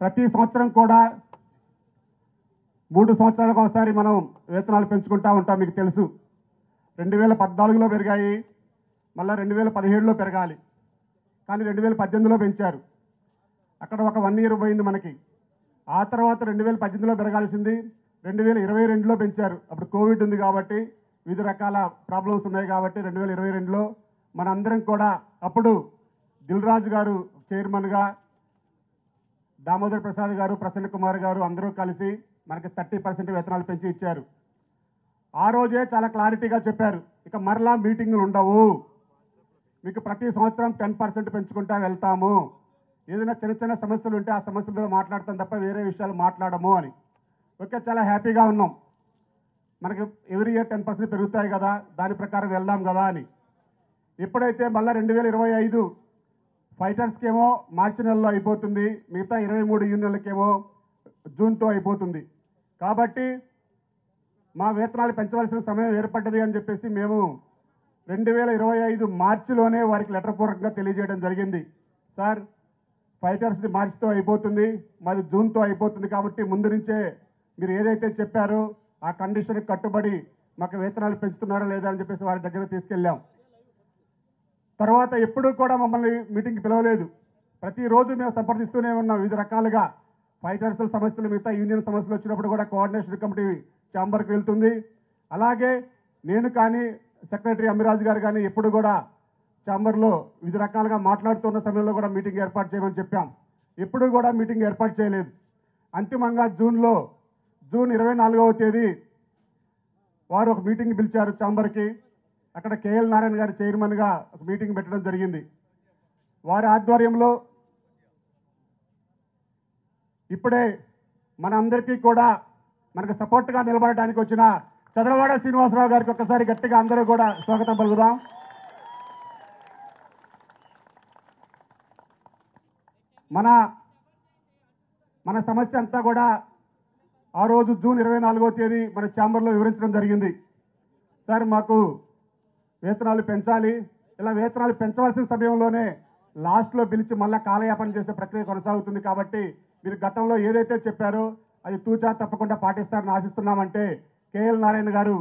ప్రతి సంవత్సరం కూడా 3 సంవత్సరాలకు ఒకసారి మనం వేతనాలు పెంచుకుంటూ ఉంటాం. మీకు తెలుసు 2014లో పెరిగాయి, మళ్ళీ 2017లో పెరగాలి, కానీ 2018లో పెంచారు. అక్కడ ఒక 1 ఇయర్ పోయింది మనకి. ఆ తర్వాత 2018లో పెరగాల్సింది 2022లో పెంచారు. అప్పుడు కోవిడ్ ఉంది కాబట్టి, వివిధ రకాల ప్రాబ్లమ్స్ ఉన్నాయి కాబట్టి 2022లో మనందరం కూడా అప్పుడు దిల్రాజు గారు చైర్మన్గా, దామోదర్ ప్రసాద్ గారు, ప్రసన్న కుమార్ గారు అందరూ కలిసి మనకి 30% వేతనాలు పెంచి ఇచ్చారు. ఆ రోజే చాలా క్లారిటీగా చెప్పారు, ఇక మరలా మీటింగులు ఉండవు, మీకు ప్రతి సంవత్సరం 10% పెంచుకుంటా వెళ్తాము, ఏదైనా చిన్న చిన్న సమస్యలు ఉంటే ఆ సమస్యల మీద మాట్లాడతాం తప్ప వేరే విషయాలు మాట్లాడము అని. ఓకే, చాలా హ్యాపీగా ఉన్నాం. మనకి ఎవ్రీ ఇయర్ 10% పెరుగుతాయి కదా, దాని ప్రకారం వెళ్దాం కదా అని. ఎప్పుడైతే మళ్ళీ 2025 ఫైటర్స్కి ఏమో మార్చి నెలలో అయిపోతుంది, మిగతా 23 యూనియన్లకేమో జూన్తో అయిపోతుంది. కాబట్టి మా వేతనాలు పెంచవలసిన సమయం ఏర్పడ్డది అని చెప్పేసి మేము 2025 మార్చిలోనే వారికి లెటర్ పూర్వకంగా తెలియజేయడం జరిగింది. సార్, ఫైటర్స్ది మార్చితో అయిపోతుంది, మాది జూన్తో అయిపోతుంది, కాబట్టి ముందు నుంచే మీరు ఏదైతే చెప్పారో ఆ కండిషన్కి కట్టుబడి మాకు వేతనాలు పెంచుతున్నారా లేదా అని చెప్పేసి వారి దగ్గర తీసుకెళ్ళాం. తర్వాత ఎప్పుడూ కూడా మమ్మల్ని మీటింగ్కి పిలవలేదు. ప్రతిరోజు మేము సంప్రదిస్తూనే ఉన్నాం వివిధ రకాలుగా. ఫైటర్స్ సమస్యలు, మిగతా యూనియన్ సమస్యలు వచ్చినప్పుడు కూడా కోఆర్డినేషన్ కమిటీ ఛాంబర్కి వెళ్తుంది. అలాగే నేను కానీ సెక్రటరీ అమ్మిరాజు గారు కానీ ఎప్పుడు కూడా ఛాంబర్లో వివిధ రకాలుగా మాట్లాడుతున్న సమయంలో కూడా మీటింగ్ ఏర్పాటు చేయమని చెప్పాం. ఎప్పుడూ కూడా మీటింగ్ ఏర్పాటు చేయలేదు. అంతిమంగా జూన్ 24వ తేదీ వారు ఒక మీటింగ్ పిలిచారు ఛాంబర్కి. అక్కడ కేఎల్ నారాయణ గారు చైర్మన్గా ఒక మీటింగ్ పెట్టడం జరిగింది. వారి ఆధ్వర్యంలో ఇప్పుడే మనందరికీ కూడా మనకు సపోర్ట్గా నిలబడడానికి వచ్చిన చదలవాడ శ్రీనివాసరావు గారికి ఒక్కసారి గట్టిగా అందరూ కూడా స్వాగతం పలుకుదాం. మన సమస్య అంతా కూడా ఆ రోజు జూన్ 24వ తేదీ మన ఛాంబర్లో వివరించడం జరిగింది. సార్, మాకు వేతనాలు పెంచాలి, ఇలా వేతనాలు పెంచవలసిన సమయంలోనే లాస్ట్లో పిలిచి మళ్ళీ కాలయాపన చేసే ప్రక్రియ కొనసాగుతుంది, కాబట్టి మీరు గతంలో ఏదైతే చెప్పారో అది తూచా తప్పకుండా పాటిస్తారని ఆశిస్తున్నామంటే కేఎల్ నారాయణ గారు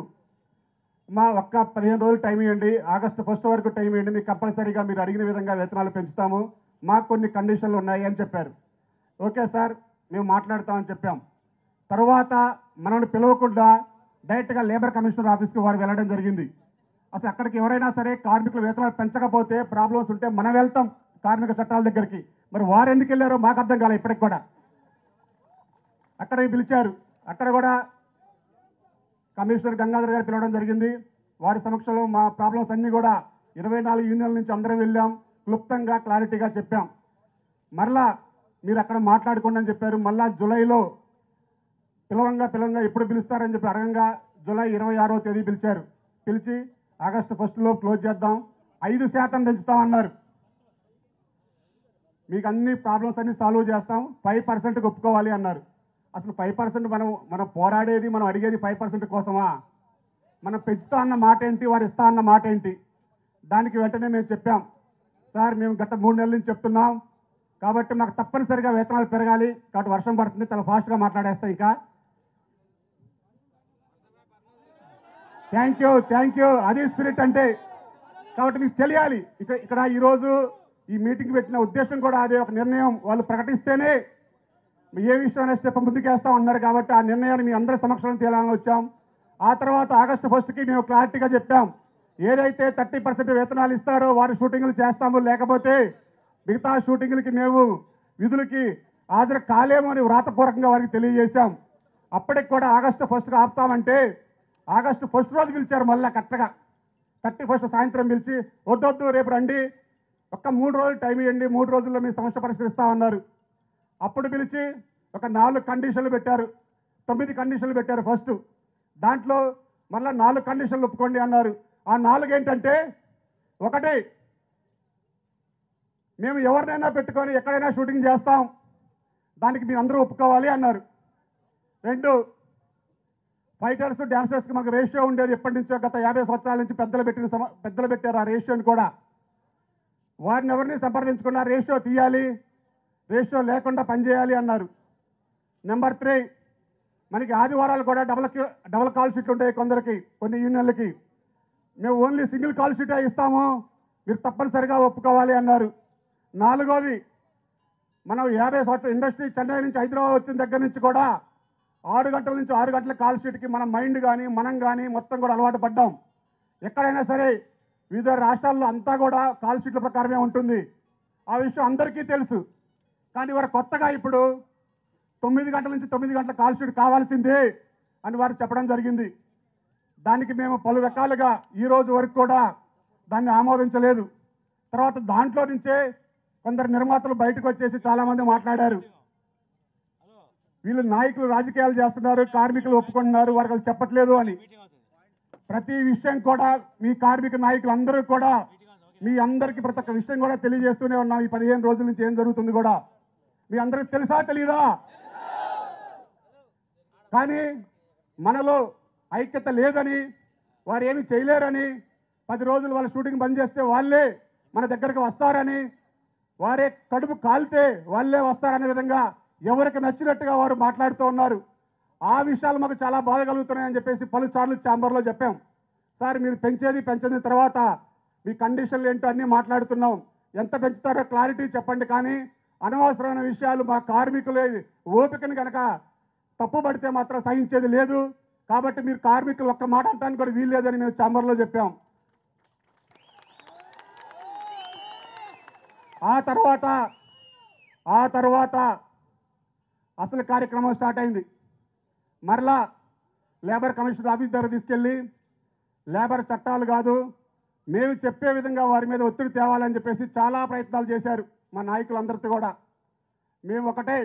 మా ఒక్క 15 రోజులు టైం ఇవ్వండి, ఆగస్టు 1 వరకు టైం ఇవ్వండి, మీకు కంపల్సరీగా మీరు అడిగిన విధంగా వేతనాలు పెంచుతాము, మాకు కొన్ని కండిషన్లు ఉన్నాయి అని చెప్పారు. ఓకే సార్, మేము మాట్లాడతామని చెప్పాం. తర్వాత మనల్ని పిలవకుండా డైరెక్ట్గా లేబర్ కమిషనర్ ఆఫీస్కి వారు వెళ్ళడం జరిగింది. అసలు అక్కడికి ఎవరైనా సరే కార్మికుల వేతనాలు పెంచకపోతే ప్రాబ్లమ్స్ ఉంటే మనం వెళ్తాం కార్మిక చట్టాల దగ్గరికి. మరి వారు ఎందుకు వెళ్ళారో మాకు అర్థం కాలే ఇప్పటికి కూడా. అక్కడికి పిలిచారు, అక్కడ కూడా కమిషనర్ గంగాధర్ గారు పిలవడం జరిగింది. వారి సమక్షంలో మా ప్రాబ్లమ్స్ అన్నీ కూడా 24 యూనియన్ల నుంచి అందరం వెళ్ళాం, క్లుప్తంగా క్లారిటీగా చెప్పాం. మరలా మీరు అక్కడ మాట్లాడుకోండి అని చెప్పారు. మళ్ళా జూలైలో పిలవంగా ఎప్పుడు పిలుస్తారని చెప్పి అడగంగా జూలై 26వ తేదీ పిలిచారు. పిలిచి ఆగస్టు 1లో క్లోజ్ చేద్దాం, 5% పెంచుతామన్నారు. మీకు అన్ని ప్రాబ్లమ్స్ అన్ని సాల్వ్ చేస్తాం, 5% ఒప్పుకోవాలి అన్నారు. అసలు 5% మనం పోరాడేది, మనం అడిగేది 5% కోసమా? మనం పెంచుతా అన్న మాట ఏంటి, వారు ఇస్తా అన్న మాట ఏంటి? దానికి వెంటనే మేము చెప్పాం, సార్ మేము గత 3 నెలల నుంచి చెప్తున్నాం, కాబట్టి మాకు తప్పనిసరిగా వేతనాలు పెరగాలి, కాబట్టి వర్షం పడుతుంది, చాలా ఫాస్ట్గా మాట్లాడేస్తాం. ఇంకా థ్యాంక్ యూ, అది స్పిరిట్ అంటే. కాబట్టి మీకు తెలియాలి, ఇక్కడ ఈరోజు ఈ మీటింగ్ పెట్టిన ఉద్దేశం కూడా అదే. ఒక నిర్ణయం వాళ్ళు ప్రకటిస్తేనే ఏ విషయమైనా స్టెప్ ముందుకేస్తాం అన్నారు, కాబట్టి ఆ నిర్ణయాన్ని మీ అందరి సమక్షంలో తేలాలని వచ్చాం. ఆ తర్వాత ఆగస్టు 1కి మేము క్లారిటీగా చెప్పాం, ఏదైతే 30% వేతనాలు ఇస్తారో వారి షూటింగ్లు చేస్తాము, లేకపోతే మిగతా షూటింగ్లకి మేము విధులకి హాజరు కాలేము అని వ్రాతపూర్వకంగా వారికి తెలియజేశాం. అప్పటికి కూడా ఆగస్టు 1కి ఆపుతామంటే ఆగస్టు 1 రోజు పిలిచారు. మళ్ళీ కరెక్ట్గా 31 సాయంత్రం పిలిచి వద్దొద్దు రేపు రండి, ఒక్క 3 రోజులు టైం ఇవ్వండి, 3 రోజుల్లో మీ సమస్య పరిష్కరిస్తామన్నారు. అప్పుడు పిలిచి ఒక 4 కండిషన్లు పెట్టారు, 9 కండిషన్లు పెట్టారు ఫస్ట్. దాంట్లో మళ్ళీ 4 కండిషన్లు ఒప్పుకోండి అన్నారు. ఆ 4 ఏంటంటే, 1, మేము ఎవరినైనా పెట్టుకొని ఎక్కడైనా షూటింగ్ చేస్తాం, దానికి మీరు అందరూ ఒప్పుకోవాలి అన్నారు. 2, ఫైటర్స్ డాన్సర్స్కి మనకు రేషియో ఉండేది ఎప్పటి నుంచో, గత 50 సంవత్సరాల నుంచి పెద్దలు పెట్టారు ఆ రేషియోని కూడా. వారిని ఎవరిని సంప్రదించకుండా రేషియో తీయాలి, రేషియో లేకుండా పనిచేయాలి అన్నారు. నెంబర్ 3, మనకి ఆదివారాలు కూడా డబుల్ కాల్ షీట్లు ఉంటాయి కొందరికి, కొన్ని యూనియన్లకి. మేము ఓన్లీ సింగిల్ కాల్ షీటే ఇస్తాము, మీరు తప్పనిసరిగా ఒప్పుకోవాలి అన్నారు. 4వది, మనం 50 సంవత్సరాల ఇండస్ట్రీ చెన్నై నుంచి హైదరాబాద్ వచ్చిన దగ్గర నుంచి కూడా 6 గంటల నుంచి 6 గంటల కాల్ షీట్కి మన మైండ్ కానీ మనం కానీ మొత్తం కూడా అలవాటు పడ్డాం. ఎక్కడైనా సరే వివిధ రాష్ట్రాల్లో అంతా కూడా కాల్ షీట్ల ప్రకారమే ఉంటుంది. ఆ విషయం అందరికీ తెలుసు. కానీ వారు కొత్తగా ఇప్పుడు 9 గంటల నుంచి 9 గంటల కాల్ షీట్ కావాల్సిందే అని వారు చెప్పడం జరిగింది. దానికి మేము పలు రకాలుగా ఈ రోజు వరకు కూడా దాన్ని ఆమోదించలేదు. తర్వాత దాంట్లో నుంచే కొందరు నిర్మాతలు బయటకు వచ్చేసి చాలామంది మాట్లాడారు, వీళ్ళు నాయకులు రాజకీయాలు చేస్తున్నారు, కార్మికులు ఒప్పుకుంటున్నారు, వారికి వాళ్ళు చెప్పట్లేదు అని. ప్రతి విషయం కూడా మీ కార్మిక నాయకులు అందరూ కూడా మీ అందరికీ ప్రతి ఒక్క విషయం కూడా తెలియజేస్తూనే ఉన్నాం. ఈ 15 రోజుల నుంచి ఏం జరుగుతుంది కూడా మీ అందరికి తెలుసా తెలీదా? కానీ మనలో ఐక్యత లేదని, వారు ఏమి చేయలేరని, 10 రోజులు వాళ్ళ షూటింగ్ బంద్ చేస్తే వాళ్ళే మన దగ్గరకు వస్తారని, వారే కడుపు కాలితే వాళ్ళే వస్తారనే విధంగా ఎవరికి నచ్చినట్టుగా వారు మాట్లాడుతూ ఉన్నారు. ఆ విషయాలు మాకు చాలా బాధ కలుగుతున్నాయని చెప్పేసి పలుసార్లు ఛాంబర్లో చెప్పాం. సార్ మీరు పెంచిన తర్వాత మీ కండిషన్లు ఏంటో అన్నీ మాట్లాడుతున్నాం, ఎంత పెంచుతారో క్లారిటీ చెప్పండి, కానీ అనవసరమైన విషయాలు మా కార్మికులు ఓపికను కనుక తప్పుపడితే మాత్రం సహించేది లేదు. కాబట్టి మీరు కార్మికులు ఒక్క మాట అంటానికి కూడా వీలు లేదని మేము ఛాంబర్లో చెప్పాం. ఆ తర్వాత అసలు కార్యక్రమం స్టార్ట్ అయింది. మరలా లేబర్ కమిషన్ ఆఫీస్ దగ్గర తీసుకెళ్ళి లేబర్ చట్టాలు కాదు, మేము చెప్పే విధంగా వారి మీద ఒత్తిడి తేవాలని చెప్పేసి చాలా ప్రయత్నాలు చేశారు మా నాయకులందరితో కూడా. మేము ఒకటే